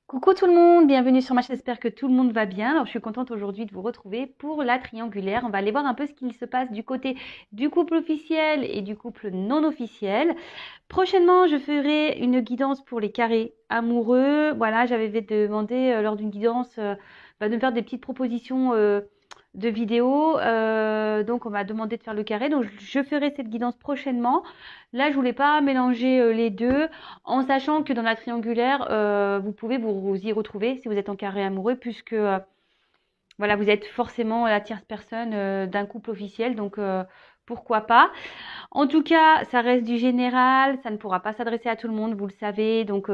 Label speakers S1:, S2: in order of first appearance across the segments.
S1: Coucou tout le monde, bienvenue sur ma chaîne, j'espère que tout le monde va bien. Alors je suis contente aujourd'hui de vous retrouver pour la triangulaire. On va aller voir un peu ce qu'il se passe du côté du couple officiel et du couple non officiel. Prochainement, je ferai une guidance pour les carrés amoureux. Voilà, j'avais demandé lors d'une guidance de me faire des petites propositions de vidéos. Donc on m'a demandé de faire le carré, donc je ferai cette guidance prochainement. Là, je voulais pas mélanger les deux, en sachant que dans la triangulaire, vous pouvez vous y retrouver si vous êtes en carré amoureux, puisque voilà, vous êtes forcément la tierce personne d'un couple officiel, donc pourquoi pas. En tout cas, ça reste du général, ça ne pourra pas s'adresser à tout le monde, vous le savez, donc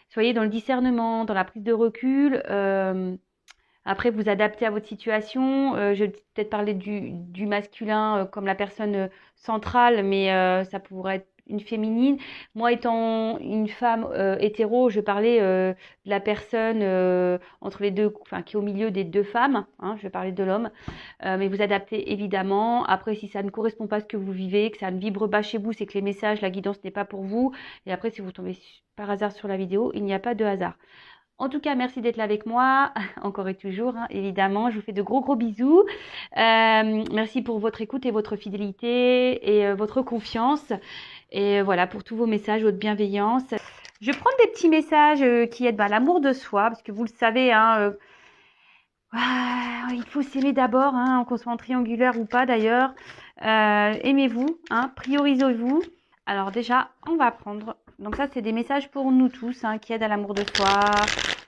S1: soyez dans le discernement, dans la prise de recul. Après, vous adaptez à votre situation. Je vais peut-être parler du masculin comme la personne centrale, mais ça pourrait être une féminine. Moi, étant une femme hétéro, je parlais de la personne entre les deux, enfin qui est au milieu des deux femmes. Hein, je vais parler de l'homme, mais vous adaptez évidemment. Après, si ça ne correspond pas à ce que vous vivez, que ça ne vibre pas chez vous, c'est que les messages, la guidance n'est pas pour vous. Et après, si vous tombez par hasard sur la vidéo, il n'y a pas de hasard. En tout cas, merci d'être là avec moi, encore et toujours, hein, évidemment. Je vous fais de gros gros bisous. Merci pour votre écoute et votre fidélité et votre confiance. Et voilà, pour tous vos messages, votre bienveillance. Je prends des petits messages qui aident l'amour de soi, parce que vous le savez, hein, il faut s'aimer d'abord, hein, qu'on soit en triangulaire ou pas d'ailleurs. Aimez-vous, hein, priorisez-vous. Alors déjà, on va prendre. Donc ça, c'est des messages pour nous tous, hein, qui aident à l'amour de soi,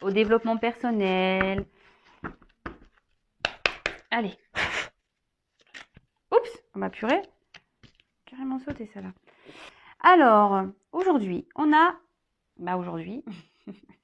S1: au développement personnel. Allez. Oups, on m'a purée. Carrément sauté ça là. Alors, aujourd'hui, on a... aujourd'hui,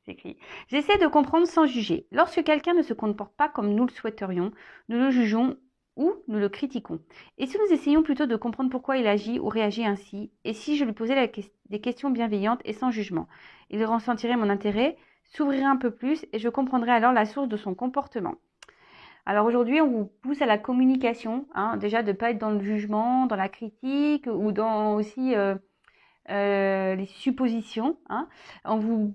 S1: c'est écrit. J'essaie de comprendre sans juger. Lorsque quelqu'un ne se comporte pas comme nous le souhaiterions, nous le jugeons ou nous le critiquons. Et si nous essayons plutôt de comprendre pourquoi il agit ou réagit ainsi, et si je lui posais des questions bienveillantes et sans jugement, il ressentirait mon intérêt, s'ouvrirait un peu plus et je comprendrais alors la source de son comportement. Alors aujourd'hui, on vous pousse à la communication, hein, déjà de ne pas être dans le jugement, dans la critique ou dans aussi les suppositions. Hein. On vous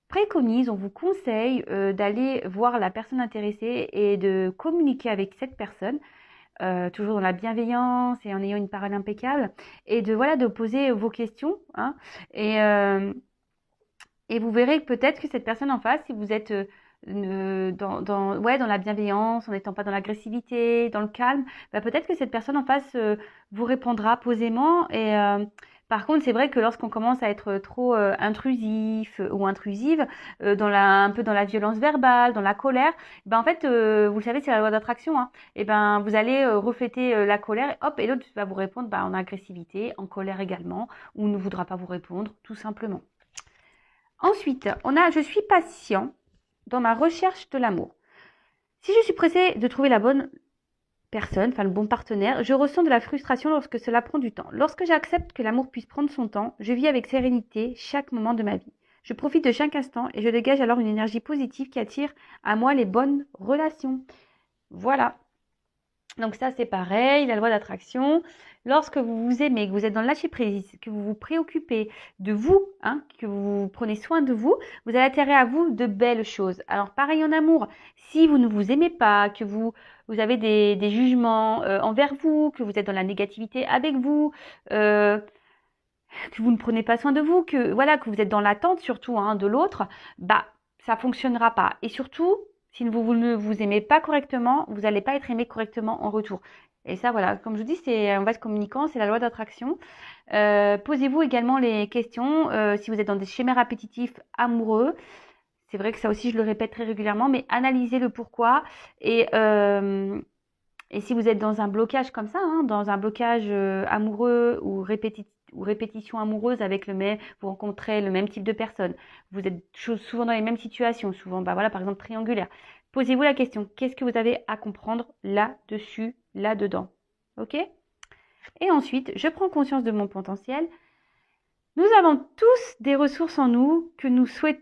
S1: préconise, on vous conseille d'aller voir la personne intéressée et de communiquer avec cette personne, toujours dans la bienveillance et en ayant une parole impeccable, et de poser vos questions. Hein, et, euh, et vous verrez que peut-être que cette personne en face, si vous êtes dans la bienveillance, en n'étant pas dans l'agressivité, dans le calme, peut-être que cette personne en face vous répondra posément. Et par contre, c'est vrai que lorsqu'on commence à être trop intrusif ou intrusive, un peu dans la violence verbale, dans la colère, en fait, vous le savez, c'est la loi d'attraction. Hein, et vous allez refléter la colère, et hop, et l'autre va vous répondre en agressivité, en colère également, ou ne voudra pas vous répondre, tout simplement. Ensuite, on a « Je suis patient dans ma recherche de l'amour. Si je suis pressée de trouver la bonne personne, le bon partenaire, je ressens de la frustration lorsque cela prend du temps. Lorsque j'accepte que l'amour puisse prendre son temps, je vis avec sérénité chaque moment de ma vie. Je profite de chaque instant et je dégage alors une énergie positive qui attire à moi les bonnes relations. » Voilà. Donc ça, c'est pareil, la loi d'attraction. Lorsque vous vous aimez, que vous êtes dans le lâcher-prise, que vous vous préoccupez de vous, hein, que vous prenez soin de vous, vous allez attirer à vous de belles choses. Alors pareil en amour, si vous ne vous aimez pas, que vous avez des jugements envers vous, que vous êtes dans la négativité avec vous, que vous ne prenez pas soin de vous, que vous êtes dans l'attente surtout de l'autre, ça fonctionnera pas. Et surtout, si vous ne vous aimez pas correctement, vous n'allez pas être aimé correctement en retour. Et ça, voilà, comme je vous dis, c'est en vase communicant, c'est la loi d'attraction. Posez-vous également les questions si vous êtes dans des schémas répétitifs amoureux. C'est vrai que ça aussi, je le répète très régulièrement, mais analysez le pourquoi. Et si vous êtes dans un blocage comme ça, hein, dans un blocage amoureux ou répétition amoureuse avec vous rencontrez le même type de personne, vous êtes souvent dans les mêmes situations, souvent, par exemple, triangulaire. Posez-vous la question, qu'est-ce que vous avez à comprendre là-dessus, là-dedans? Ok? Et ensuite, je prends conscience de mon potentiel. Nous avons tous des ressources en nous que nous souhaitons...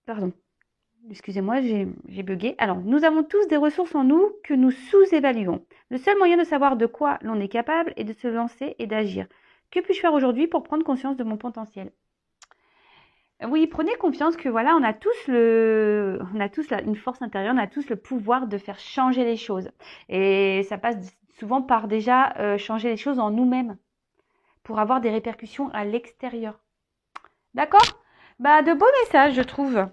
S1: Pardon. Excusez-moi, j'ai bugué. Alors, nous avons tous des ressources en nous que nous sous-évaluons. Le seul moyen de savoir de quoi l'on est capable est de se lancer et d'agir. Que puis-je faire aujourd'hui pour prendre conscience de mon potentiel? Oui, prenez confiance que voilà, on a tous une force intérieure, on a tous le pouvoir de faire changer les choses. Et ça passe souvent par déjà changer les choses en nous-mêmes pour avoir des répercussions à l'extérieur. D'accord? Bah, de beaux messages, je trouve.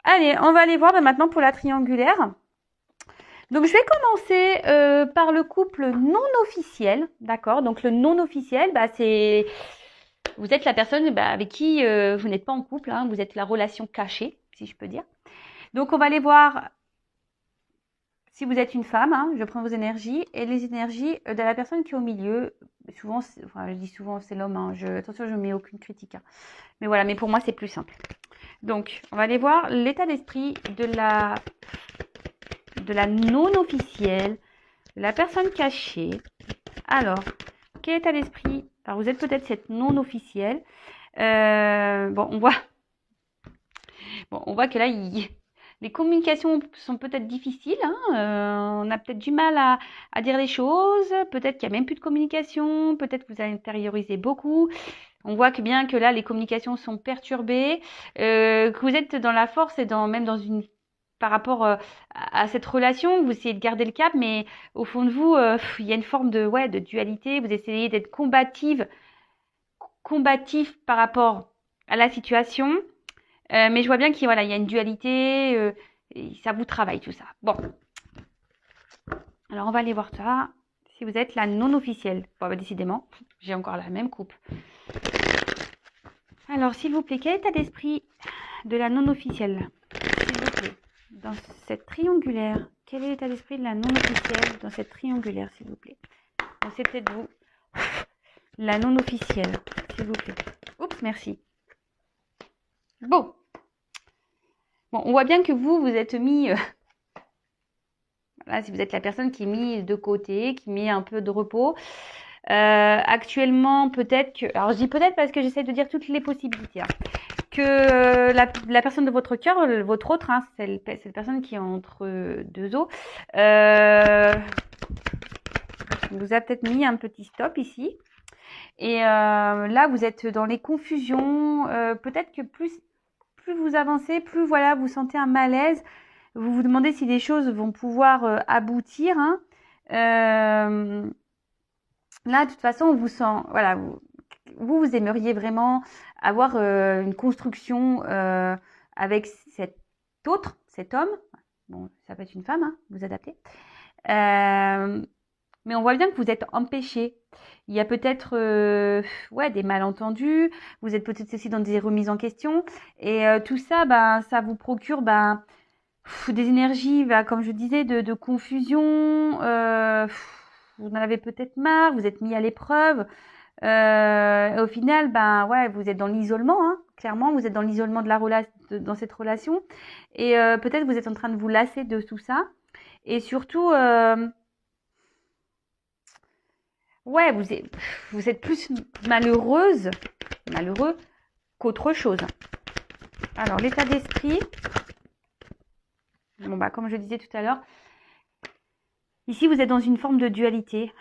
S1: Allez, on va aller voir maintenant pour la triangulaire. Donc, je vais commencer par le couple non officiel. D'accord? Donc, le non officiel, bah, c'est vous êtes la personne avec qui vous n'êtes pas en couple, hein, vous êtes la relation cachée, si je peux dire. Donc, on va aller voir si vous êtes une femme, hein, je prends vos énergies, et les énergies de la personne qui est au milieu. Souvent, enfin, je dis souvent c'est l'homme, hein, attention, je ne mets aucune critique. Hein. Mais voilà, mais pour moi, c'est plus simple. Donc, on va aller voir l'état d'esprit de la non-officielle, de la personne cachée. Alors, quel état d'esprit? Alors, vous êtes peut-être cette non-officielle. Bon, on voit que là, les communications sont peut-être difficiles. Hein, on a peut-être du mal à dire les choses. Peut-être qu'il n'y a même plus de communication. Peut-être que vous intériorisez beaucoup. On voit que bien que là, les communications sont perturbées. Que vous êtes dans la force et même dans une... Par rapport à cette relation, vous essayez de garder le cap, mais au fond de vous, il y a une forme de dualité. Vous essayez d'être combatif par rapport à la situation. Mais je vois bien qu'il voilà, il y a une dualité, et ça vous travaille tout ça. Bon, alors on va aller voir ça. Si vous êtes la non officielle, bon, bah, décidément, j'ai encore la même coupe. Alors, s'il vous plaît, quel état d'esprit de la non officielle? S'il vous plaît, dans cette triangulaire, quel est l'état d'esprit de la non officielle dans cette triangulaire, s'il vous plaît? Bon, c'est peut-être vous. La non officielle, s'il vous plaît. Oups, merci. Bon, on voit bien que vous êtes mis, voilà, si vous êtes la personne qui est mise de côté, qui met un peu de repos. Actuellement, peut-être que, alors je dis peut-être parce que j'essaie de dire toutes les possibilités, hein, que la personne de votre cœur, votre autre, hein, cette personne qui est entre deux os, vous a peut-être mis un petit stop ici. Et là, vous êtes dans les confusions. Peut-être que plus vous avancez, plus voilà, vous sentez un malaise. Vous vous demandez si les choses vont pouvoir aboutir. Hein. Là, de toute façon, on vous sent, voilà, vous aimeriez vraiment avoir une construction avec cet homme. Bon, ça peut être une femme, hein, vous adaptez. Mais on voit bien que vous êtes empêché. Il y a peut-être des malentendus. Vous êtes peut-être aussi dans des remises en question. Et tout ça, ça vous procure des énergies, comme je disais, de confusion. Vous en avez peut-être marre. Vous êtes mis à l'épreuve. Et au final, vous êtes dans l'isolement. Hein. Clairement, vous êtes dans l'isolement dans cette relation. Et peut-être vous êtes en train de vous lasser de tout ça. Et surtout... vous êtes plus malheureux qu'autre chose. Alors, l'état d'esprit, comme je disais tout à l'heure, ici, vous êtes dans une forme de dualité, de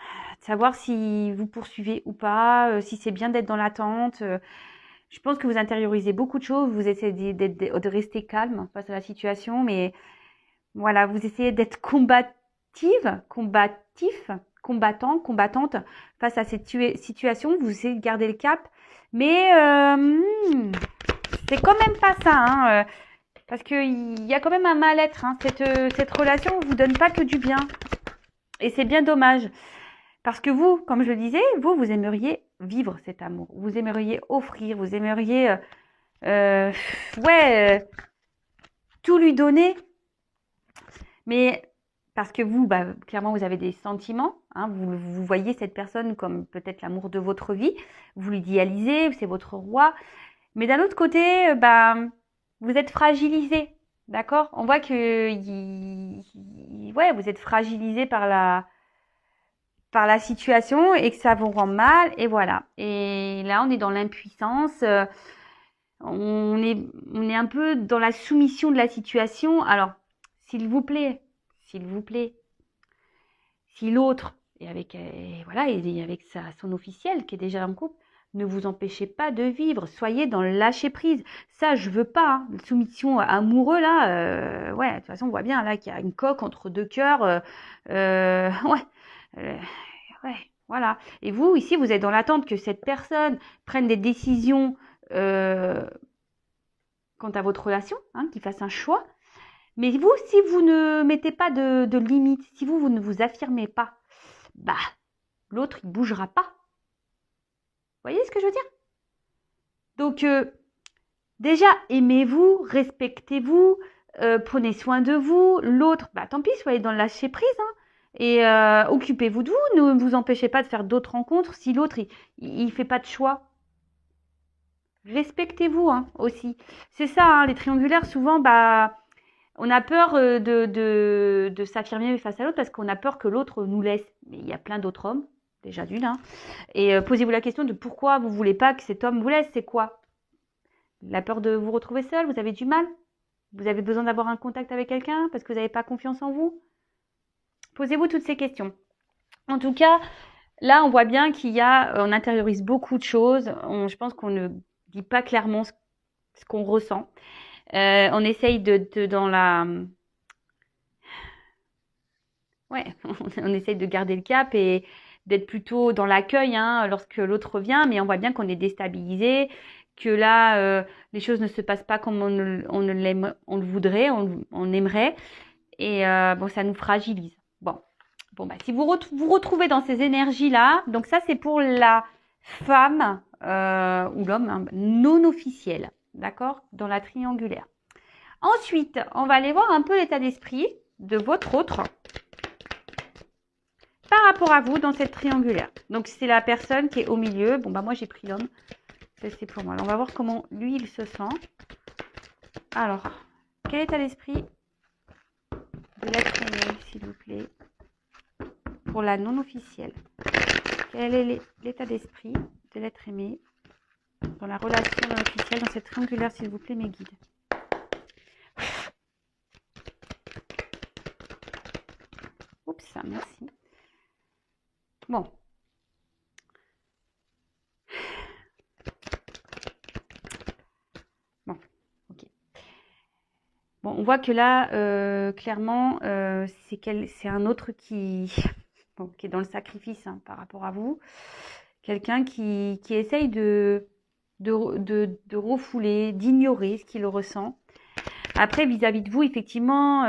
S1: savoir si vous poursuivez ou pas, si c'est bien d'être dans l'attente. Je pense que vous intériorisez beaucoup de choses, vous essayez de rester calme face à la situation, mais voilà, vous essayez d'être combattante face à cette situation. Vous essayez de garder le cap, mais c'est quand même pas ça, hein, parce qu'il y a quand même un mal-être. Hein, cette relation ne vous donne pas que du bien, et c'est bien dommage, parce que vous, comme je le disais, vous aimeriez vivre cet amour, vous aimeriez offrir, vous aimeriez tout lui donner, mais parce que vous, clairement, vous avez des sentiments. Hein, vous voyez cette personne comme peut-être l'amour de votre vie. Vous l'idéalisez, c'est votre roi. Mais d'un autre côté, vous êtes fragilisé. D'accord? On voit que vous êtes fragilisé par la situation et que ça vous rend mal. Et voilà. Et là, on est dans l'impuissance. On est un peu dans la soumission de la situation. Alors, s'il vous plaît, si l'autre est avec son officiel qui est déjà en couple, ne vous empêchez pas de vivre. Soyez dans le lâcher prise. Ça, je veux pas. Hein. Soumission amoureux, là, ouais, de toute façon, on voit bien là qu'il y a une coque entre deux cœurs. Ouais, euh, ouais, voilà. Et vous, ici, vous êtes dans l'attente que cette personne prenne des décisions quant à votre relation, hein, qu'il fasse un choix. Mais vous, si vous ne mettez pas de limite, si vous ne vous affirmez pas, bah, l'autre, il bougera pas. Vous voyez ce que je veux dire? Donc, déjà, aimez-vous, respectez-vous, prenez soin de vous. L'autre, bah, tant pis, soyez dans le lâcher prise, hein, et occupez-vous de vous. Ne vous empêchez pas de faire d'autres rencontres si l'autre, il fait pas de choix. Respectez-vous, hein, aussi. C'est ça, hein, les triangulaires, souvent, bah, on a peur de s'affirmer face à l'autre parce qu'on a peur que l'autre nous laisse. Mais il y a plein d'autres hommes, déjà d'une, hein. Et posez-vous la question de pourquoi vous voulez pas que cet homme vous laisse. C'est quoi? La peur de vous retrouver seul? Vous avez du mal? Vous avez besoin d'avoir un contact avec quelqu'un parce que vous n'avez pas confiance en vous? Posez-vous toutes ces questions. En tout cas, là, on voit bien on intériorise beaucoup de choses. Je pense qu'on ne dit pas clairement ce qu'on ressent. On essaye ouais, on essaye de garder le cap et d'être plutôt dans l'accueil, hein, lorsque l'autre revient, mais on voit bien qu'on est déstabilisé, que là, les choses ne se passent pas comme on le voudrait, on aimerait, et bon, ça nous fragilise. Bon, bah, si vous vous retrouvez dans ces énergies-là, donc ça c'est pour la femme ou l'homme, hein, non officiel, d'accord, dans la triangulaire. Ensuite, on va aller voir un peu l'état d'esprit de votre autre par rapport à vous dans cette triangulaire. Donc, c'est la personne qui est au milieu. Bon, bah moi, j'ai pris l'homme. Ça, c'est pour moi. Alors, on va voir comment lui, il se sent. Alors, quel état d'esprit de l'être aimé, s'il vous plaît, pour la non officielle? Quel est l'état d'esprit de l'être aimé dans la relation non officielle, dans cette triangulaire, s'il vous plaît, mes guides? Oups, merci. Bon. Bon, ok. Bon, on voit que là, clairement, c'est un autre qui est dans le sacrifice, hein, par rapport à vous. Quelqu'un qui essaye de refouler, d'ignorer ce qu'il ressent. Après, vis-à-vis de vous, effectivement,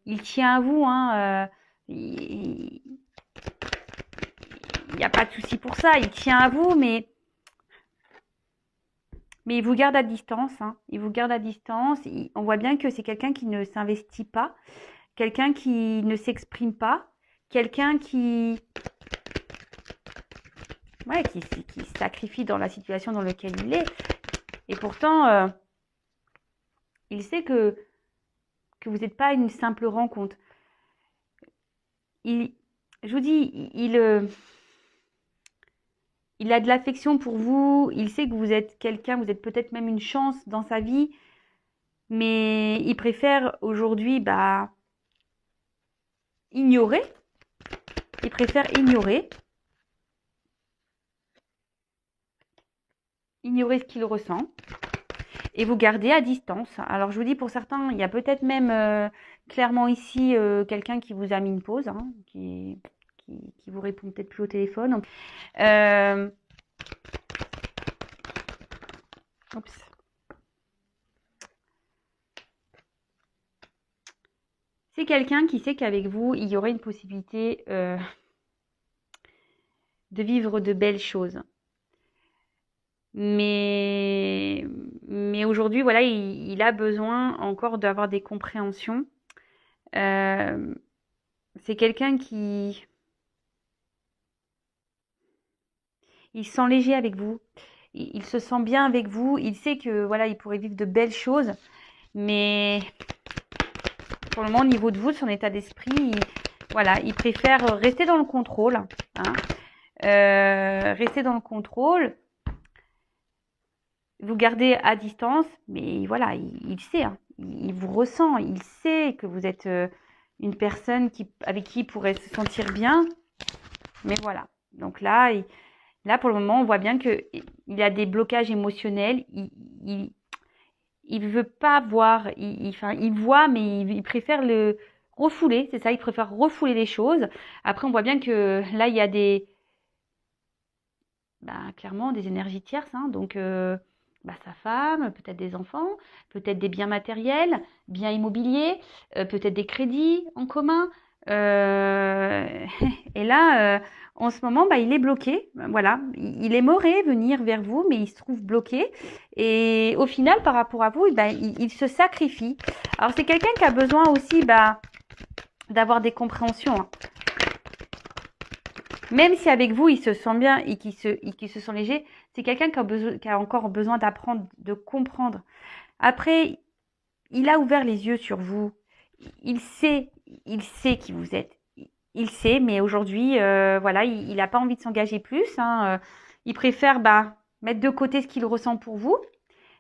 S1: il tient à vous, hein, il n'y a pas de souci pour ça, il tient à vous, mais il vous garde à distance, hein. Il vous garde à distance. On voit bien que c'est quelqu'un qui ne s'investit pas, quelqu'un qui ne s'exprime pas, quelqu'un qui se sacrifie dans la situation dans laquelle il est. Et pourtant, il sait que vous n'êtes pas une simple rencontre. Je vous dis, il a de l'affection pour vous, il sait que vous êtes quelqu'un, vous êtes peut-être même une chance dans sa vie, mais il préfère aujourd'hui ignorer. Il préfère ignorer ce qu'il ressent et vous garder à distance. Alors je vous dis, pour certains, il y a peut-être même clairement ici quelqu'un qui vous a mis une pause, hein, qui vous répond peut-être plus au téléphone. Oups. C'est quelqu'un qui sait qu'avec vous, il y aurait une possibilité de vivre de belles choses. Mais aujourd'hui, voilà, il a besoin encore d'avoir des compréhensions. C'est quelqu'un qui... Il se sent léger avec vous. Il se sent bien avec vous. Il sait que, voilà, il pourrait vivre de belles choses. Mais pour le moment, au niveau de vous, de son état d'esprit, voilà, il préfère rester dans le contrôle. Hein. Rester dans le contrôle. Vous gardez à distance, mais voilà, il sait, hein, il vous ressent, il sait que vous êtes une personne avec qui il pourrait se sentir bien. Mais voilà, donc là, Là, pour le moment, on voit bien qu'il a des blocages émotionnels. Il veut pas voir. Enfin, il voit, mais il préfère le refouler. C'est ça, il préfère refouler les choses. Après, on voit bien que là, il y a clairement des énergies tierces. Hein. Donc, sa femme, peut-être des enfants, peut-être des biens matériels, biens immobiliers, peut-être des crédits en commun. Et là, en ce moment, il est bloqué. Voilà, il aimerait venir vers vous, mais il se trouve bloqué. Et au final, par rapport à vous, il se sacrifie. Alors, c'est quelqu'un qui a besoin aussi d'avoir des compréhensions. Hein. Même si avec vous, il se sent bien et qu'il se sent léger, c'est quelqu'un qui a encore besoin d'apprendre, de comprendre. Après, il a ouvert les yeux sur vous. Il sait qui vous êtes. Il sait, mais aujourd'hui, voilà, il n'a pas envie de s'engager plus. Hein. Il préfère mettre de côté ce qu'il ressent pour vous.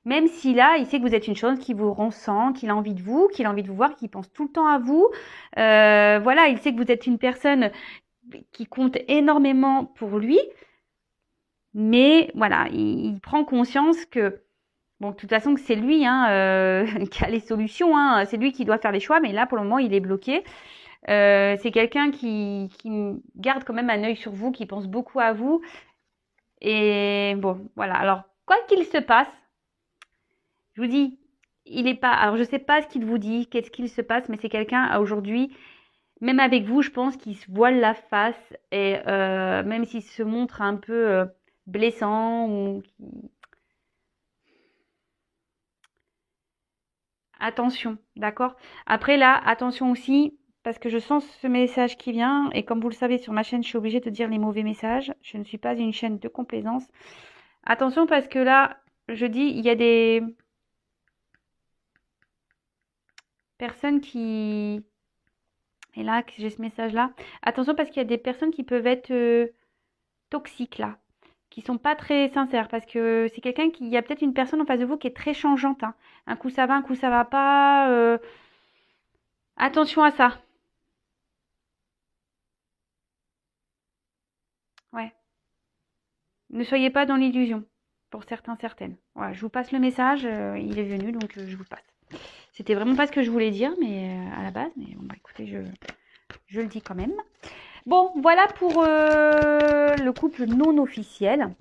S1: Même si là, il sait que vous êtes une chose qui vous ressent, qu'il a envie de vous, qu'il a envie de vous voir, qu'il pense tout le temps à vous. Voilà, il sait que vous êtes une personne qui compte énormément pour lui. Mais voilà, il prend conscience que, bon, de toute façon, que c'est lui qui a les solutions. Hein. C'est lui qui doit faire les choix. Mais là, pour le moment, il est bloqué. C'est quelqu'un qui garde quand même un œil sur vous, qui pense beaucoup à vous. Et bon, voilà. Alors, quoi qu'il se passe, je vous dis, il est pas. Alors, je sais pas ce qu'il vous dit, qu'est-ce qu'il se passe, mais c'est quelqu'un aujourd'hui, même avec vous, je pense qu'il se voile la face et même s'il se montre un peu blessant ou attention, d'accord? Après là, attention aussi. Parce que je sens ce message qui vient, et comme vous le savez, sur ma chaîne, je suis obligée de dire les mauvais messages. Je ne suis pas une chaîne de complaisance. Attention parce que là, je dis, il y a des personnes qui... Et là, j'ai ce message-là. Attention parce qu'il y a des personnes qui peuvent être toxiques là, qui sont pas très sincères. Parce que c'est quelqu'un qui... Il y a peut-être une personne en face de vous qui est très changeante. Hein. Un coup ça va, un coup ça va pas. Attention à ça. Ouais. Ne soyez pas dans l'illusion, pour certains, certaines. Voilà, je vous passe le message, il est venu, donc je vous le passe. C'était vraiment pas ce que je voulais dire, mais à la base, mais bon, écoutez, je le dis quand même. Bon, voilà pour le couple non officiel.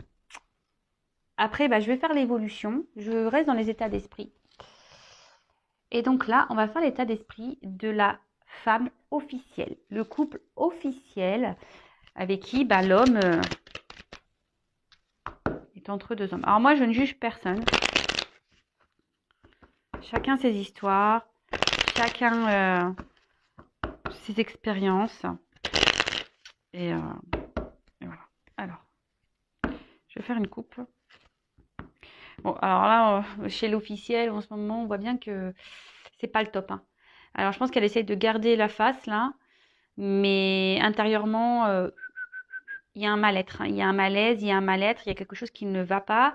S1: Après, je vais faire l'évolution. Je reste dans les états d'esprit. Et donc là, on va faire l'état d'esprit de la femme officielle. Le couple officiel avec qui l'homme... entre deux hommes. Alors moi, je ne juge personne. Chacun ses histoires, chacun ses expériences. Et voilà. Alors, je vais faire une coupe. Bon, alors là, chez l'officiel, en ce moment, on voit bien que c'est pas le top. Hein. Alors, je pense qu'elle essaye de garder la face, là. Mais intérieurement, il y a un mal-être. Hein. Il y a un malaise, il y a un mal-être, il y a quelque chose qui ne va pas.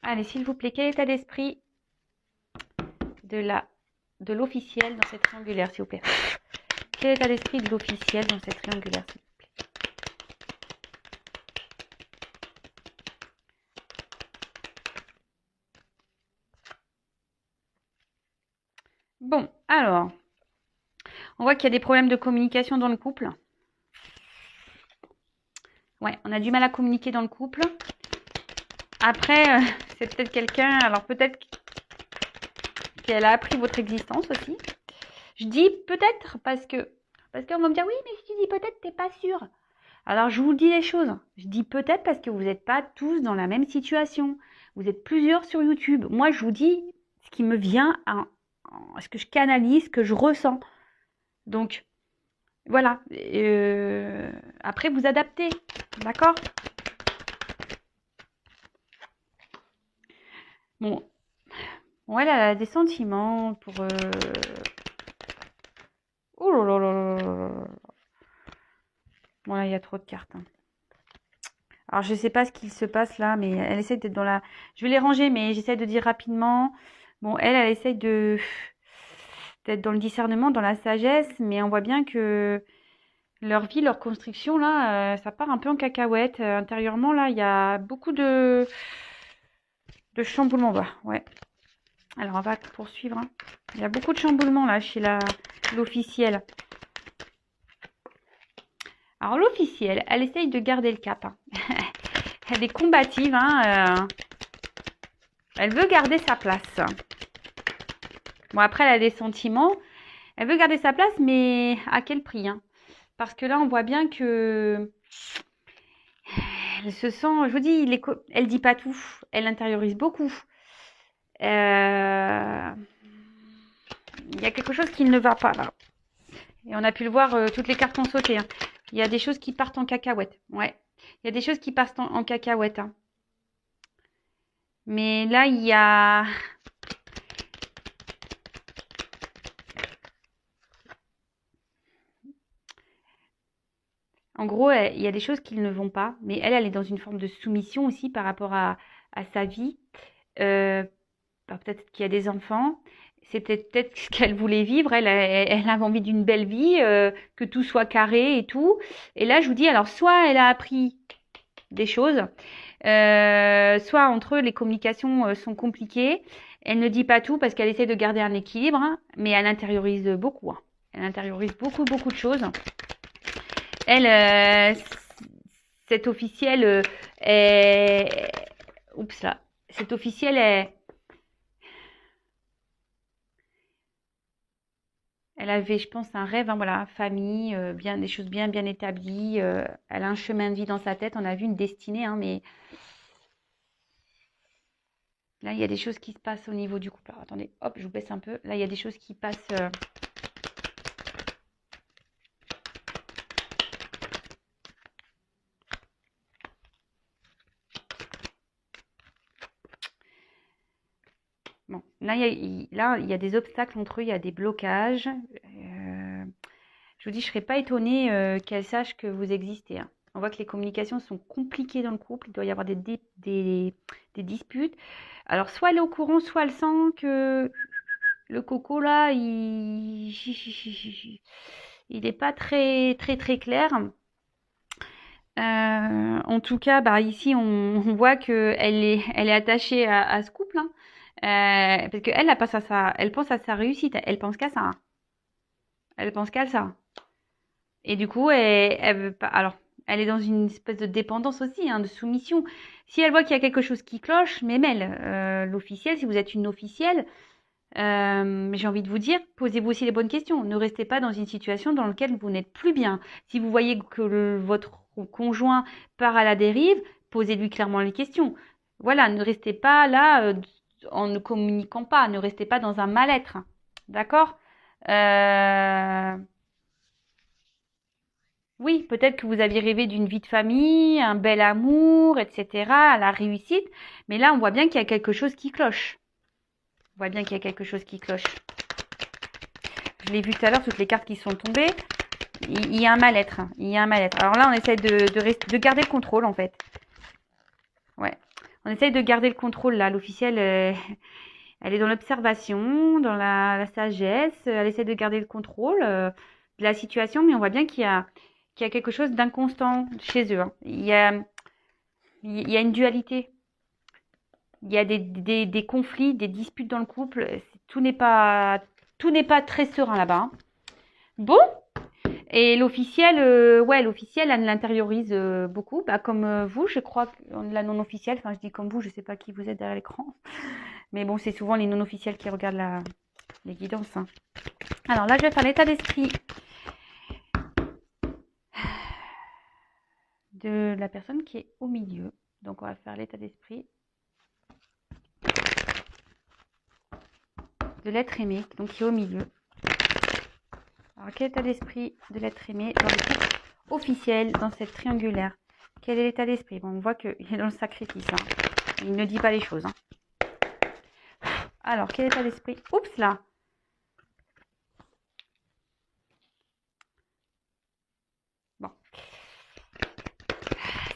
S1: Allez, s'il vous plaît, quel état d'esprit de l'officiel dans cette triangulaire, s'il vous plaît? Quel état d'esprit de l'officiel dans cette triangulaire, s'il vous plaît? Bon, alors, on voit qu'il y a des problèmes de communication dans le couple. Ouais, on a du mal à communiquer dans le couple. Après, c'est peut-être quelqu'un, alors peut-être qu'elle a appris votre existence aussi. Je dis peut-être parce qu'on va me dire oui, mais si tu dis peut-être, t'es pas sûr. Alors je vous dis les choses. Je dis peut-être parce que vous n'êtes pas tous dans la même situation. Vous êtes plusieurs sur YouTube. Moi, je vous dis ce qui me vient, ce que je canalise, ce que je ressens. Donc, voilà. Après, vous adaptez. D'accord ? Bon, elle a des sentiments pour... Oh là là là là là là. Bon, là, il y a trop de cartes. Hein. Alors, je ne sais pas ce qu'il se passe là, mais elle essaie d'être dans la... Je vais les ranger, mais j'essaie de dire rapidement. Bon, elle essaie d'être dans le discernement, dans la sagesse, mais on voit bien que Leur vie, leur construction, là, ça part un peu en cacahuète. Intérieurement, là, il y a beaucoup de chamboulements. Bah, ouais. Alors, on va poursuivre. Hein. Il y a beaucoup de chamboulements, là, chez l'officielle. Alors, l'officielle, elle essaye de garder le cap. Hein. Elle est combative. Hein, elle veut garder sa place. Bon, après, elle a des sentiments. Elle veut garder sa place, mais à quel prix hein? Parce que là, on voit bien que elle se sent, je vous dis, elle dit pas tout, elle intériorise beaucoup. Il y a quelque chose qui ne va pas là. Et on a pu le voir, toutes les cartes ont sauté. Hein. Il y a des choses qui partent en cacahuète. Ouais, il y a des choses qui partent en cacahuète. Hein. Mais là, il y a... En gros, il y a des choses qui ne vont pas, mais elle est dans une forme de soumission aussi par rapport à sa vie. Peut-être qu'il y a des enfants. C'est peut-être ce qu'elle voulait vivre. Elle avait envie d'une belle vie, que tout soit carré et tout. Et là, je vous dis, alors, soit elle a appris des choses, soit entre eux, les communications sont compliquées. Elle ne dit pas tout parce qu'elle essaie de garder un équilibre, hein, mais elle intériorise beaucoup. Hein. Elle intériorise beaucoup, beaucoup de choses. Elle, cette officielle est... Oups là. Cette officielle est... Elle avait, je pense, un rêve, hein, voilà, famille, bien, des choses bien, bien établies. Elle a un chemin de vie dans sa tête. On a vu une destinée, hein, mais là, il y a des choses qui se passent au niveau du couple. Alors, attendez, hop, je vous baisse un peu. Là, il y a des choses qui passent... Bon, là, il y a des obstacles entre eux, il y a des blocages. Je vous dis, je ne serais pas étonnée qu'elle sache que vous existez. Hein. On voit que les communications sont compliquées dans le couple. Il doit y avoir des disputes. Alors, soit elle est au courant, soit elle sent que le coco, là, il n'est pas très, très, très clair. En tout cas, bah, ici, on voit qu'elle elle est attachée à ce couple. Hein. Parce qu'elle elle pense à sa réussite. Elle pense qu'à ça. Hein. Elle pense qu'à ça. Et du coup, elle veut pas. Alors, elle est dans une espèce de dépendance aussi, hein, de soumission. Si elle voit qu'il y a quelque chose qui cloche, même elle, l'officielle, si vous êtes une officielle, j'ai envie de vous dire, posez-vous aussi les bonnes questions. Ne restez pas dans une situation dans laquelle vous n'êtes plus bien. Si vous voyez que votre conjoint part à la dérive, posez-lui clairement les questions. Voilà, ne restez pas là en ne communiquant pas. Ne restez pas dans un mal-être. D'accord? Oui, peut-être que vous aviez rêvé d'une vie de famille, un bel amour, etc., la réussite. Mais là, on voit bien qu'il y a quelque chose qui cloche. On voit bien qu'il y a quelque chose qui cloche. Je l'ai vu tout à l'heure, toutes les cartes qui sont tombées. Il y a un mal-être. Hein. Il y a un mal-être. Alors là, on essaie de garder le contrôle, en fait. Ouais. On essaye de garder le contrôle, là. L'officielle, elle est dans l'observation, dans la sagesse. Elle essaie de garder le contrôle de la situation, mais on voit bien qu'il y a quelque chose d'inconstant chez eux. Hein. Il y a une dualité. Il y a des conflits, des disputes dans le couple. Tout n'est pas très serein là-bas. Hein. Bon. Et l'officielle, ouais, l'officielle, elle l'intériorise beaucoup. Bah, comme vous, je crois, la non-officielle. Enfin, je dis comme vous, je ne sais pas qui vous êtes derrière l'écran. Mais bon, c'est souvent les non-officiels qui regardent les guidances. Hein. Alors là, je vais faire l'état d'esprit de la personne qui est au milieu. Donc, on va faire l'état d'esprit de l'être aimé, donc qui est au milieu. Alors, quel état d'esprit de l'être aimé dans le couple officiel, dans cette triangulaire? Quel est l'état d'esprit? Bon, on voit qu'il est dans le sacrifice. Hein. Il ne dit pas les choses. Hein. Alors, quel état d'esprit? Oups, là. Bon.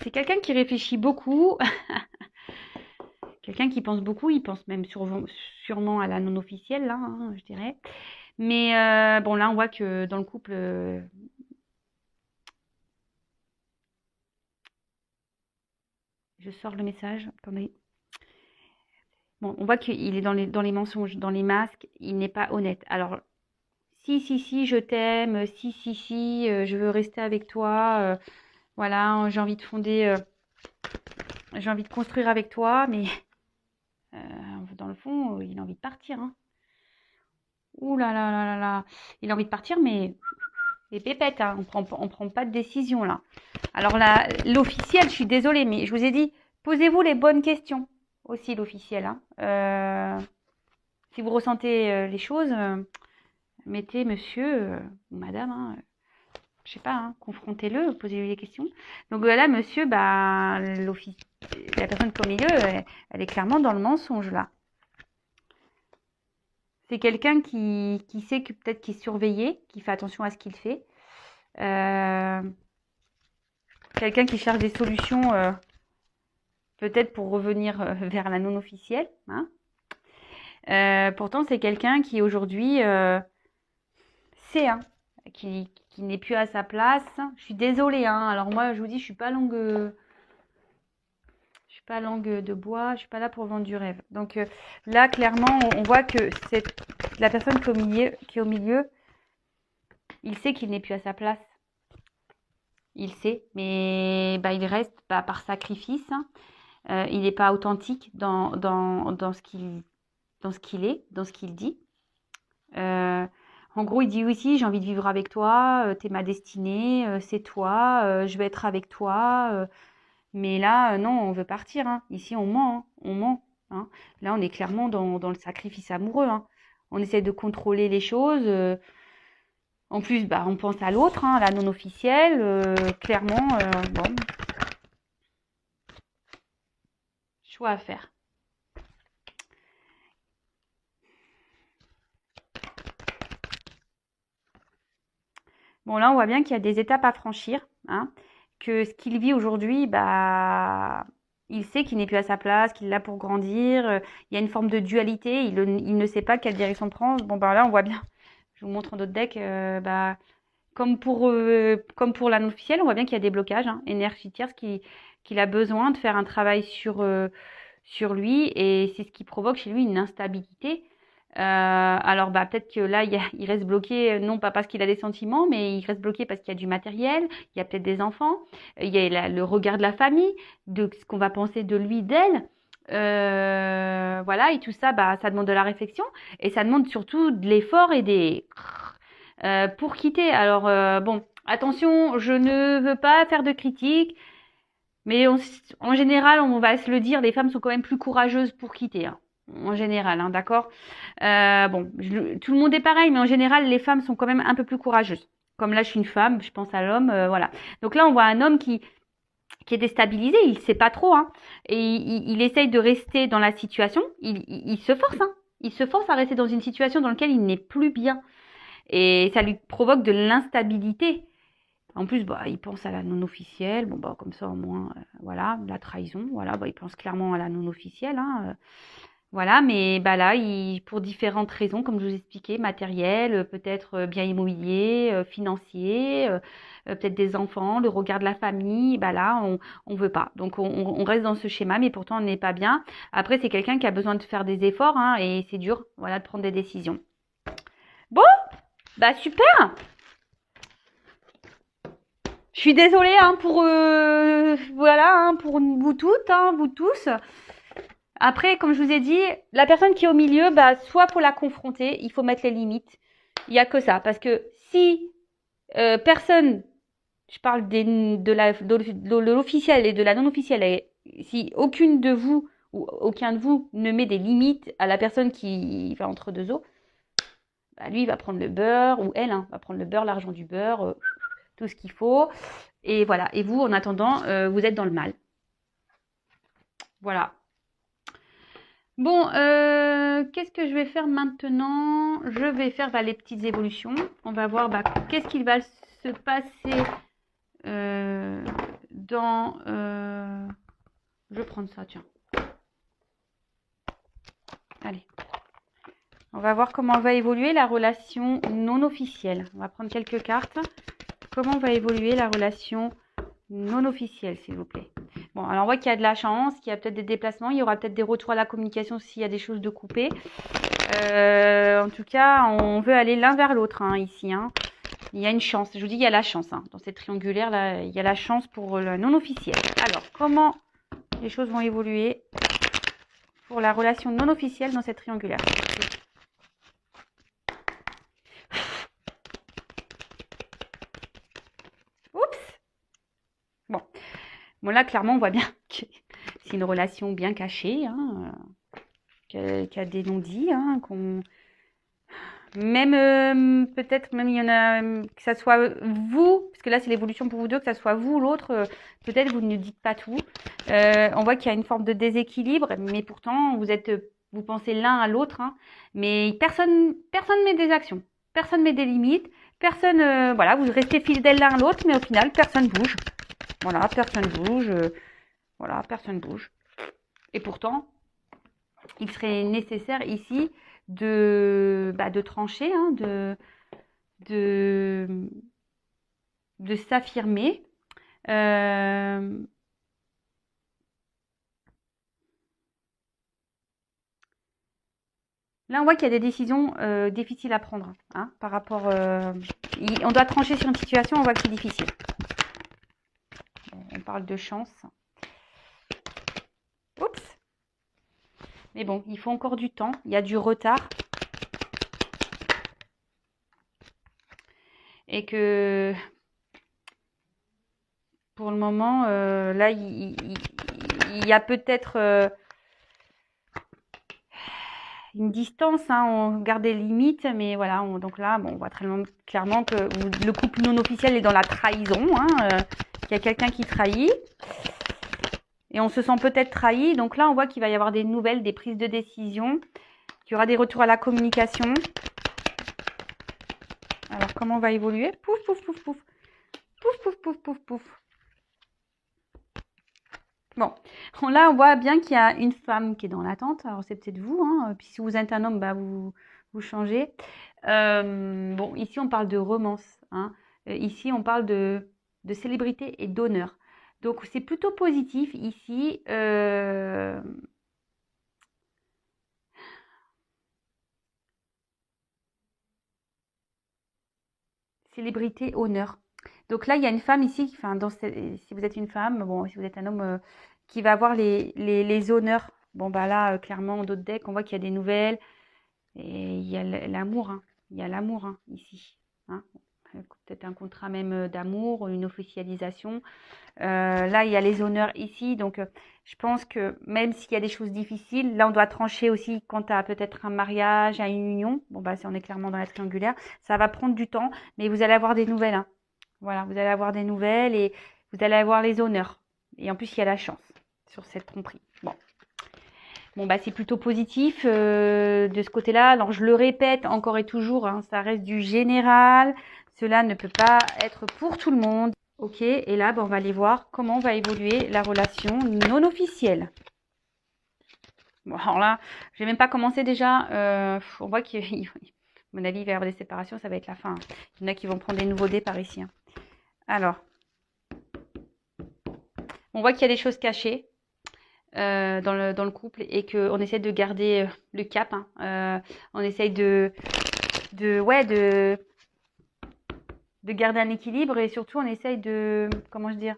S1: C'est quelqu'un qui réfléchit beaucoup. Quelqu'un qui pense beaucoup. Il pense même sûrement à la non-officielle, là, hein, je dirais. Mais bon, là, on voit que dans le couple, je sors le message. Attendez. Bon, on voit qu'il est dans les mensonges, dans les masques. Il n'est pas honnête. Alors, si, je t'aime. Si, je veux rester avec toi. Voilà, j'ai envie de fonder, j'ai envie de construire avec toi. Mais dans le fond, il a envie de partir. Hein. Ouh là là là là là. Il a envie de partir, mais les pépettes, hein, on prend pas de décision là. Alors là, l'officiel, je suis désolée, mais je vous ai dit, posez-vous les bonnes questions aussi, l'officiel. Hein. Si vous ressentez les choses, mettez monsieur ou madame, hein, je sais pas, hein, confrontez-le, posez-lui les questions. Donc là, monsieur, bah, la personne qui est au milieu, elle est clairement dans le mensonge là. C'est quelqu'un qui sait que peut-être qu'il est surveillé, qui fait attention à ce qu'il fait. Quelqu'un qui cherche des solutions, peut-être pour revenir vers la non-officielle. Hein. Pourtant, c'est quelqu'un qui aujourd'hui sait, hein, qui n'est plus à sa place. Je suis désolée. Hein. Alors moi, je vous dis, je suis pas langue de bois. Je suis pas là pour vendre du rêve. Donc là, clairement, on voit que c'est la personne qui est au milieu. Il sait qu'il n'est plus à sa place. Il sait, mais bah, il reste par sacrifice. Hein. Il n'est pas authentique dans ce qu'il est, dans ce qu'il dit. En gros, il dit aussi, j'ai envie de vivre avec toi, t'es ma destinée, c'est toi, je vais être avec toi. Mais là, non, on veut partir. Hein. Ici, on ment. Hein. On ment. Hein. Là, on est clairement dans le sacrifice amoureux. Hein. On essaie de contrôler les choses. En plus, bah, on pense à l'autre, hein, la non officielle. Clairement, bon, choix à faire. Bon, là, on voit bien qu'il y a des étapes à franchir. Hein, que ce qu'il vit aujourd'hui, bah, il sait qu'il n'est plus à sa place, qu'il est là pour grandir. Il y a une forme de dualité. Il ne sait pas quelle direction prendre. Bon, bah là, on voit bien. Je vous montre d'autres decks. Bah, comme pour la non-officielle, on voit bien qu'il y a des blocages hein, énergétiques, qu'il a besoin de faire un travail sur lui. Et c'est ce qui provoque chez lui une instabilité. Alors bah peut-être que là il reste bloqué non pas parce qu'il a des sentiments mais il reste bloqué parce qu'il y a du matériel, il y a peut-être des enfants, il y a le regard de la famille, de ce qu'on va penser de lui, d'elle, voilà et tout ça bah ça demande de la réflexion et ça demande surtout de l'effort et des pour quitter. Alors bon attention, je ne veux pas faire de critiques mais en général on va se le dire, les femmes sont quand même plus courageuses pour quitter. Hein. En général, hein, d'accord. Bon, tout le monde est pareil, mais en général, les femmes sont quand même un peu plus courageuses. Comme là, je suis une femme, je pense à l'homme, voilà. Donc là, on voit un homme qui est déstabilisé, il sait pas trop, hein, et il essaye de rester dans la situation. Il se force, hein. Il se force à rester dans une situation dans laquelle il n'est plus bien, et ça lui provoque de l'instabilité. En plus, bah, il pense à la non officielle. Bon, bah, comme ça, au moins, voilà, la trahison. Voilà, bah, il pense clairement à la non officielle, hein. Voilà, mais bah là, pour différentes raisons, comme je vous expliquais, matériel, peut-être bien immobilier, financier, peut-être des enfants, le regard de la famille, bah là, on veut pas. Donc on reste dans ce schéma, mais pourtant on n'est pas bien. Après, c'est quelqu'un qui a besoin de faire des efforts, hein, et c'est dur, voilà, de prendre des décisions. Bon, bah super. Je suis désolée hein, pour voilà, hein, pour vous toutes, hein, vous tous. Après, comme je vous ai dit, la personne qui est au milieu, bah, soit faut la confronter, il faut mettre les limites. Il n'y a que ça. Parce que si personne, je parle de l'officiel et de la non-officielle, et si aucune de vous ou aucun de vous ne met des limites à la personne qui va entre deux eaux, bah, lui, il va prendre le beurre, ou elle hein, va prendre le beurre, l'argent du beurre, tout ce qu'il faut. Et voilà. Et vous, en attendant, vous êtes dans le mal. Voilà. Bon, qu'est-ce que je vais faire maintenant? Je vais faire les petites évolutions. On va voir qu'est-ce qu'il va se passer dans... Je vais prendre ça, tiens. Allez. On va voir comment va évoluer la relation non officielle. On va prendre quelques cartes. Comment va évoluer la relation non officielle, s'il vous plaît? Bon, alors on voit qu'il y a de la chance, qu'il y a peut-être des déplacements, il y aura peut-être des retours à la communication s'il y a des choses de coupées. En tout cas, on veut aller l'un vers l'autre hein, ici. Hein. Il y a une chance. Je vous dis, il y a la chance. Hein. Dans cette triangulaire, là, il y a la chance pour le non officiel. Alors, comment les choses vont évoluer pour la relation non officielle dans cette triangulaire? Oups. Bon, là, clairement, on voit bien que c'est une relation bien cachée, hein, qui a des non-dits, hein, même peut-être même il y en a que ça soit vous, parce que là c'est l'évolution pour vous deux, que ça soit vous ou l'autre, peut-être vous ne dites pas tout. On voit qu'il y a une forme de déséquilibre, mais pourtant vous pensez l'un à l'autre, hein, mais personne met des actions, personne met des limites, personne, voilà, vous restez fidèles l'un à l'autre, mais au final personne bouge. Voilà, personne bouge, voilà, personne bouge. Et pourtant, il serait nécessaire ici de trancher, hein, de s'affirmer. Là, on voit qu'il y a des décisions difficiles à prendre hein, par rapport. On doit trancher sur une situation, on voit que c'est difficile. On parle de chance. Oups. Mais bon, il faut encore du temps. Il y a du retard. Et que pour le moment, là, il y a peut-être une distance, hein, on garde des limites, mais voilà, donc là, bon, on voit très clairement que le couple non officiel est dans la trahison, hein, qu'il y a quelqu'un qui trahit, et on se sent peut-être trahi, donc là, on voit qu'il va y avoir des nouvelles, des prises de décision, qu'il y aura des retours à la communication. Alors, comment on va évoluer? Pouf, pouf, pouf, pouf, pouf, pouf, pouf, pouf, pouf. Bon, là, on voit bien qu'il y a une femme qui est dans l'attente. Alors, c'est peut-être vous. Hein. Puis, si vous êtes un homme, bah, vous changez. Bon, ici, on parle de romance. Hein. Ici, on parle de célébrité et d'honneur. Donc, c'est plutôt positif ici. Célébrité, honneur. Donc là, il y a une femme ici, enfin, si vous êtes une femme, bon, si vous êtes un homme, qui va avoir les honneurs. Bon, bah là, clairement, d'autres decks, on voit qu'il y a des nouvelles. Et il y a l'amour, hein. Il y a l'amour hein, ici. Hein. Peut-être un contrat même d'amour, une officialisation. Là, il y a les honneurs ici. Donc, je pense que même s'il y a des choses difficiles, là, on doit trancher aussi quant à peut-être un mariage, à une union. Bon, bah, on est clairement dans la triangulaire. Ça va prendre du temps, mais vous allez avoir des nouvelles. Hein. Voilà, vous allez avoir des nouvelles et vous allez avoir les honneurs. Et en plus, il y a la chance sur cette tromperie. Bon, bah, c'est plutôt positif de ce côté-là. Alors, je le répète encore et toujours, hein, ça reste du général. Cela ne peut pas être pour tout le monde. Ok, et là, bah, on va aller voir comment va évoluer la relation non officielle. Bon, alors là, je n'ai même pas commencé déjà. On voit qu'à mon avis, il va y avoir des séparations, ça va être la fin. Il y en a qui vont prendre des nouveaux dés par ici. Hein. Alors, on voit qu'il y a des choses cachées. Dans le couple et qu'on essaie de garder le cap. Hein. On essaye de garder un équilibre et surtout on essaye de, comment je dire,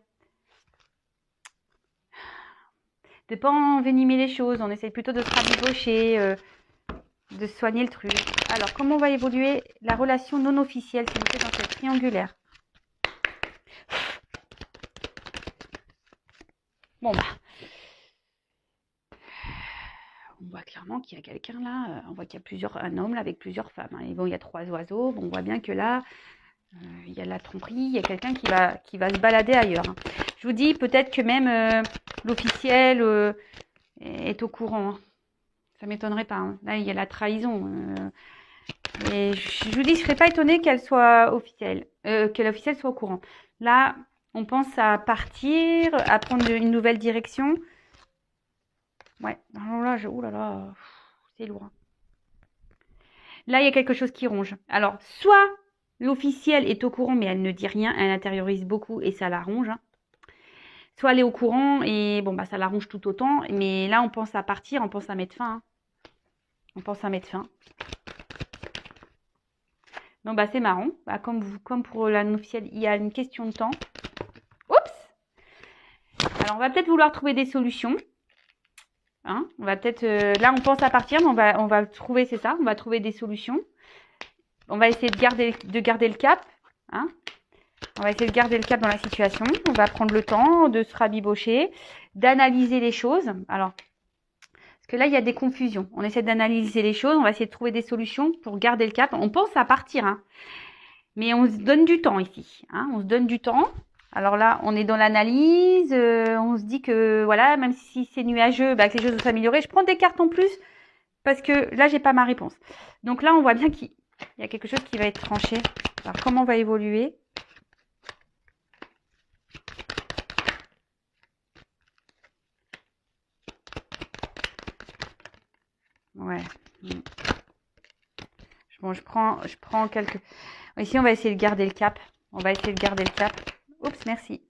S1: de pas envenimer les choses. On essaye plutôt de se rabibocher, de soigner le truc. Alors, comment va évoluer la relation non officielle, s'il vous plaît, dans cette triangulaire? Bon, bah. On voit clairement qu'il y a quelqu'un là, on voit qu'il y a un homme là avec plusieurs femmes. Hein. Et bon, il y a 3 oiseaux, bon, on voit bien que là, il y a de la tromperie, il y a quelqu'un qui va se balader ailleurs. Hein. Je vous dis, peut-être que même l'officiel est au courant. Hein. Ça ne m'étonnerait pas. Hein. Là, il y a la trahison. Et je vous dis, je ne serais pas étonnée qu'elle soit officielle, que l'officiel soit au courant. Là, on pense à partir, à prendre une nouvelle direction. Ouais, alors là, oh là là, c'est lourd. Là, il y a quelque chose qui ronge. Alors, soit l'officiel est au courant, mais elle ne dit rien, elle intériorise beaucoup et ça la ronge. Hein. soit elle est au courant et bon, bah, ça l'arrange tout autant. Mais là, on pense à partir, on pense à mettre fin. Hein. On pense à mettre fin. Donc, bah, c'est marrant. Bah, comme pour la non-officielle, il y a une question de temps. Oups! Alors, on va peut-être vouloir trouver des solutions. Hein, on va peut-être... là, on pense à partir, mais on va trouver, c'est ça, on va trouver des solutions. On va essayer de garder le cap. Hein. On va essayer de garder le cap dans la situation. On va prendre le temps de se rabibocher, d'analyser les choses. Alors, parce que là, il y a des confusions. On essaie d'analyser les choses. On va essayer de trouver des solutions pour garder le cap. On pense à partir, hein. Mais on se donne du temps ici. Hein. On se donne du temps. Alors là, on est dans l'analyse. On se dit que, voilà, même si c'est nuageux, bah, que les choses vont s'améliorer. Je prends des cartes en plus parce que là, j'ai pas ma réponse. Donc là, on voit bien qu'il y a quelque chose qui va être tranché. Alors, comment on va évoluer ? Ouais. Bon, je prends quelques... Ici, on va essayer de garder le cap. On va essayer de garder le cap. Oups, merci.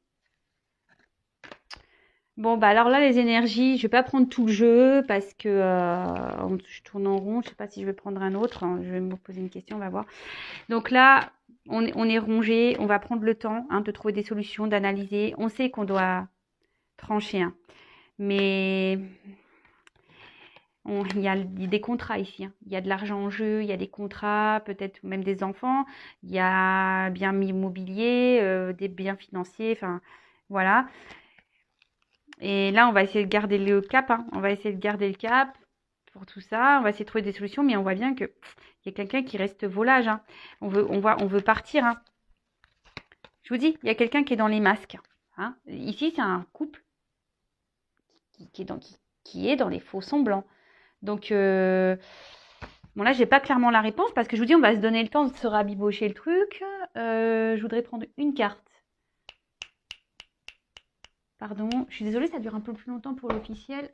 S1: Bon, bah alors là, les énergies, je vais pas prendre tout le jeu parce que je tourne en rond. Je sais pas si je vais prendre un autre. Je vais me poser une question, on va voir. Donc là, on est rongé. On va prendre le temps de trouver des solutions, d'analyser. On sait qu'on doit trancher. Hein. Mais il y a des contrats ici. Hein. Il y a de l'argent en jeu, il y a des contrats, peut-être même des enfants. Il y a bien immobilier, des biens financiers. Enfin, voilà. Et là, on va essayer de garder le cap. Hein. On va essayer de garder le cap pour tout ça. On va essayer de trouver des solutions, mais on voit bien qu'il y a quelqu'un qui reste volage. Hein. On veut partir. Hein. Je vous dis, il y a quelqu'un qui est dans les masques. Hein. Ici, c'est un couple qui est dans les faux semblants. Donc, bon là, j'ai pas clairement la réponse parce que je vous dis, on va se donner le temps de se rabibocher le truc. Je voudrais prendre une carte. Pardon, je suis désolée, ça dure un peu plus longtemps pour l'officiel.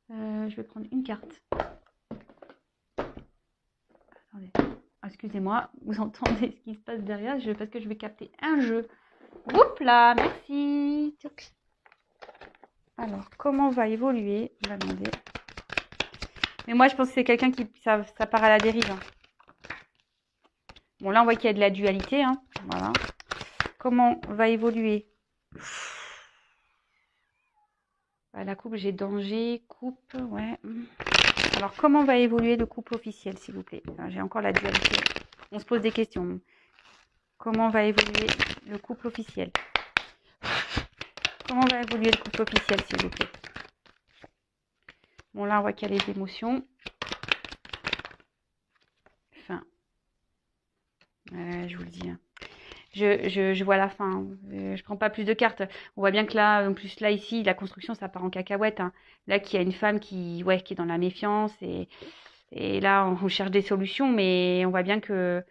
S1: Je vais prendre une carte. Attendez, excusez-moi, vous entendez ce qui se passe derrière parce que je vais capter un jeu. Oups là, merci. Alors, comment va évoluer? On va demander. Mais moi, je pense que c'est quelqu'un qui... Ça part à la dérive. Hein. Bon, là, on voit qu'il y a de la dualité. Hein. Voilà. Comment va évoluer? La couple, j'ai danger. Coupe, ouais. Alors, comment va évoluer le couple officiel, s'il vous plaît? J'ai encore la dualité. On se pose des questions. Comment va évoluer le couple officiel? Comment va évoluer le couple officiel, s'il vous plaît? Bon, là, on voit qu'il y a les émotions. Fin. Je vous le dis. Hein. Je vois la fin. Je prends pas plus de cartes. On voit bien que là, en plus, là, ici, la construction, ça part en cacahuète. Hein. Là, qu'il y a une femme qui est dans la méfiance. Et là, on cherche des solutions, mais on voit bien que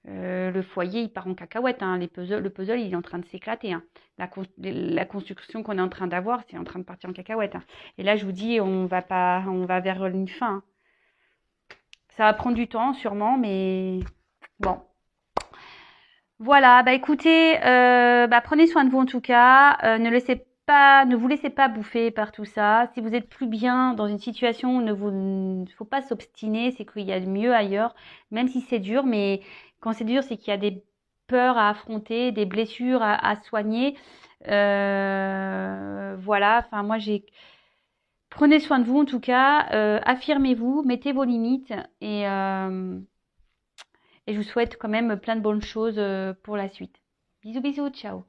S1: le foyer, il part en cacahuète. Hein. Le puzzle, il est en train de s'éclater. Hein. La construction qu'on est en train d'avoir, c'est en train de partir en cacahuète. Hein. Et là, je vous dis, on va vers une fin. Hein. Ça va prendre du temps, sûrement, mais bon. Voilà, bah écoutez, prenez soin de vous en tout cas. Ne vous laissez pas bouffer par tout ça. Si vous êtes plus bien dans une situation, il ne faut pas s'obstiner, c'est qu'il y a mieux ailleurs, même si c'est dur. Mais quand c'est dur, c'est qu'il y a des peurs à affronter, des blessures à soigner. Voilà, enfin moi prenez soin de vous en tout cas, affirmez-vous, mettez vos limites et je vous souhaite quand même plein de bonnes choses pour la suite. Bisous, bisous, ciao.